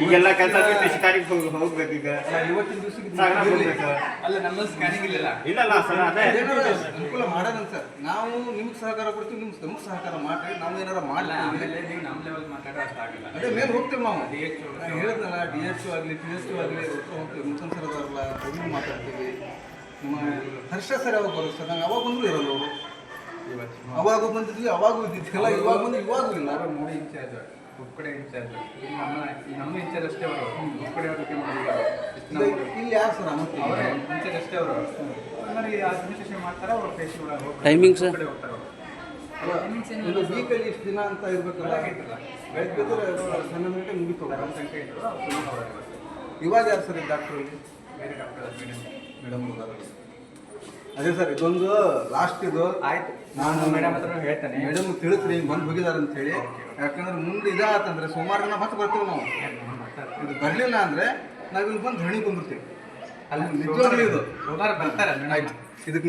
ಈಗೆಲ್ಲ ಕೆಲಸ ಬಿಟ್ಟು ಶಿಕಾರಿಗೆ ಹೋಗ್ಬೇಕು ಈಗ ಇವತ್ತಿನ ದಿವಸಕ್ಕೆ ಹೋಗ್ಬೇಕು. ಅಲ್ಲ ನಮ್ಮಲ್ಲಿ ಸ್ಕ್ಯಾನಿಂಗ್ ಇಲ್ಲ ಇಲ್ಲಲ್ಲ ಸರ್ ಅದೇ ಅನುಕೂಲ ಮಾಡೋಣ ಸರ್. ನಾವು ನಿಮ್ಗೆ ಸಹಕಾರ ಕೊಡ್ತೀವಿ, ನಿಮ್ಗೆ ನಮ್ಗೆ ಸಹಕಾರ ಮಾಡ್ರಿ. ನಾವು ಏನಾರ ಮಾಡಲ್ಲ ಆಮೇಲೆ ನೀವು ನಮ್ಮ ಲೆವೆಲ್ ಮಾತಾಡೋ ಅಷ್ಟು ಆಗಲ್ಲ. ಅದೇ ಮೇಲೆ ಹೋಗ್ತೀವಿ ನಾವು. DH ನಾನು ಹೇಳಿದ್ನಲ್ಲ, DH ಆಗಲಿ PSU ಆಗಲಿ ಹತ್ರ ಹೋಗ್ತೀವಿ. ಮುನ್ಸನ್ ಸರ್ ಅದಾರಲ್ಲ ಅವ್ರಿಗೆ ಮಾತಾಡ್ತೀವಿ. ನಮ್ಮ ಹರ್ಷ ಸರ್ ಯಾವಾಗ ಬರೋದು ಸರ್? ನಂಗೆ ಅವಾಗ ಬಂದರೂ ಇರಲ್ಲ ಅವರು. ಅವಾಗ ಬಂದಿದ್ವಿ, ಅವಾಗೂ ಇದ್ದಿದ್ದೆಲ್ಲ, ಇವಾಗ ಬಂದು ಇವಾಗೂ ಇಲ್ಲ. ಅವರು ನೋಡಿ ಇನ್ಚಾರ್ಜ್, ಉಪ್ಕಡೆ ಇನ್ಚಾರ್ಜ್. ನಮ್ಮ ಇನ್ಚಾರ್ಜ್ ಅಷ್ಟೇ ಅವರು, ಉಪ್ಕಡೆ ಅವ್ರಿಗೆ ಮಾಡಿಲ್ಲ. ಇಲ್ಲಿ ಯಾರು ಸರ್ ಮತ್ತೆ ಅವರೇ ಇನ್ಚಾರ್ಜ್ ಅಷ್ಟೇ ಅವರು. ಆಮೇಲೆ ಅಡ್ಮಿನಿಸ್ಟ್ರೇಷನ್ ಮಾಡ್ತಾರೆ, ಅವ್ರು ಪೇಶಿ ಟೈಮಿಂಗ್ ಸರ್ ಕಡೆ ಹೋಗ್ತಾರೆ ಅವರು. ಇದು ವೀಕಲ್ಲಿ ಇಷ್ಟು ದಿನ ಅಂತ ಇರ್ಬೇಕಲ್ಲ, ಬೆಳಗ್ಗೆ ಸಣ್ಣ ಗಂಟೆ ಮುಗಿತು. 11 ಗಂಟೆ ಇದ್ರು ಅವ್ರು ಇವಾಗ ಯಾರು ಸರ್ ಡಾಕ್ಟ್ರು? ಬೇರೆ ಡಾಕ್ಟರ್ ಮೇಡಮ್ ಅದೇ ಸರ್, ಇದೊಂದು ಲಾಸ್ಟ್ ಇದು ಆಯ್ತು. ನಾನು ಮೇಡಮ್ ಹತ್ರ ಹೇಳ್ತೇನೆ. ಮೇಡಮ್ ತಿಳಿಸ್ರಿ ಹಿಂಗೆ ಬಂದು ಹೋಗಿದ್ದಾರೆ ಅಂತ ಹೇಳಿ. ಯಾಕಂದ್ರೆ ಮುಂದೆ ಇದಾತಂದ್ರೆ ಸೋಮವಾರ ದಿನ ಮತ್ತೆ ಬರ್ತೀವಿ ನಾವು. ಇದು ಬರಲಿಲ್ಲ ಅಂದರೆ ನಾವಿಲ್ಲಿ ಬಂದು ಧರಣಿ ಬಂದಿರ್ತೀವಿ. ಅಲ್ಲಿ ನಿಜವಾಗ್ಲೂ ಇದು ಸೋಮವಾರ ಬರ್ತಾರೆ. ಆಯ್ತು. ಇದಕ್ಕೆ ನೀವು